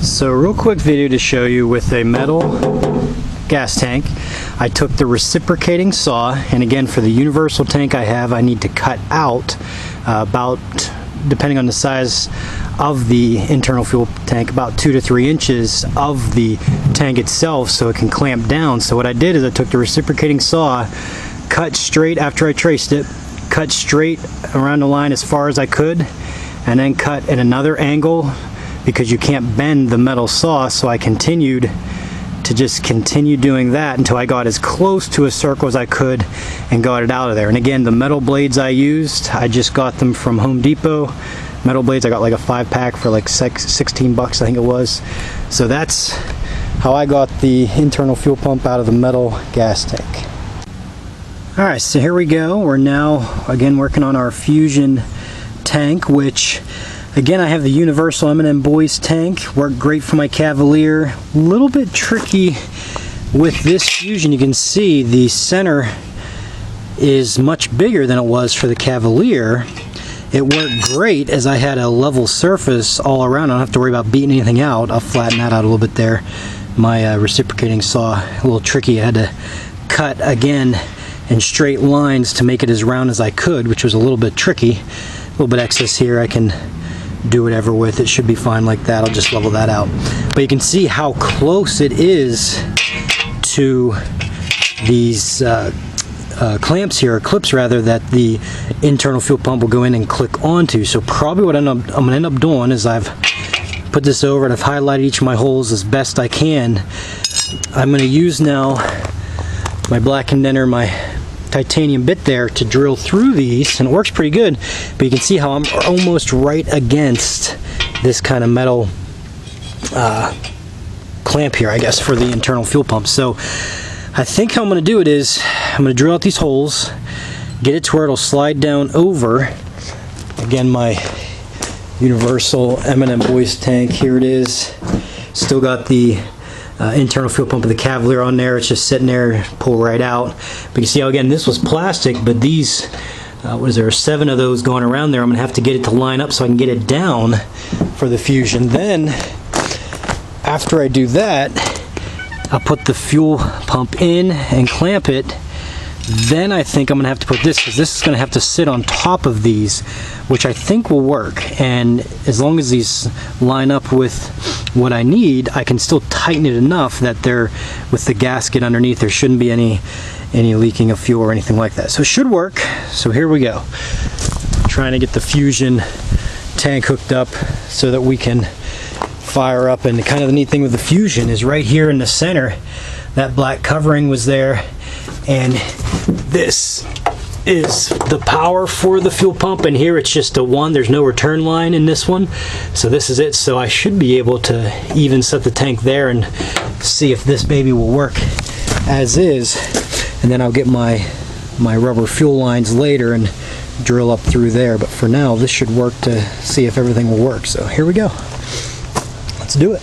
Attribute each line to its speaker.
Speaker 1: So real quick video to show you with a metal gas tank. I took the reciprocating saw, and again for the universal tank I need to cut out about, depending on the size of the internal fuel tank, about 2 to 3 inches of the tank itself so it can clamp down. So what I did is I took the reciprocating saw, cut straight after I traced it, cut straight around the line as far as I could, and then cut at another angle because you can't bend the metal saw. So I continued to just continue doing that until I got as close to a circle as I could and got it out of there. And again, the metal blades I used, I just got them from Home Depot. Metal blades, I got like a 5-pack for like 16 bucks I think it was. So that's how I got the internal fuel pump out of the metal gas tank. Alright, so here we go. We're now again working on our Fusion tank, which again I have the universal M&M Boys tank. Worked great for my Cavalier. A little bit tricky with this Fusion. You can see the center is much bigger than it was for the Cavalier. It worked great as I had a level surface all around. I don't have to worry about beating anything out. I'll flatten that out a little bit there. My reciprocating saw, a little tricky. I had to cut again in straight lines to make it as round as I could, which was a little bit tricky. A little bit excess here I can do whatever with. It should be fine like that. I'll just level that out. But you can see how close it is to these clamps here, or clips rather, that the internal fuel pump will go in and click onto. So probably what I'm going to end up doing is I've put this over and I've highlighted each of my holes as best I can. I'm going to use now my black condenser, my titanium bit there, to drill through these, and it works pretty good. But you can see how I'm almost right against this kind of metal clamp here, I guess, for the internal fuel pump. So I think how I'm going to do it is I'm going to drill out these holes, get it to where it'll slide down over. Again, my universal M&M Boys tank, here it is. Still got the internal fuel pump of the Cavalier on there. It's just sitting there, pull right out. But you see how, again, this was plastic, but these, what is there, 7 of those going around there. I'm going to have to get it to line up so I can get it down for the Fusion. Then, after I do that, I'll put the fuel pump in and clamp it. Then I think I'm going to have to put this, because this is going to have to sit on top of these, which I think will work. And as long as these line up with what I need, I can still tighten it enough that they're, with the gasket underneath, there shouldn't be any leaking of fuel or anything like that. So it should work. So here we go. Trying to get the Fusion tank hooked up so that we can fire up. And kind of the neat thing with the Fusion is right here in the center, that black covering was there, and this is the power for the fuel pump, and here it's just a 1. There's no return line in this one, so this is it. So I should be able to even set the tank there and see if this baby will work as is, and then I'll get my rubber fuel lines later and drill up through there. But for now, this should work to see if everything will work. So here we go. Let's do it.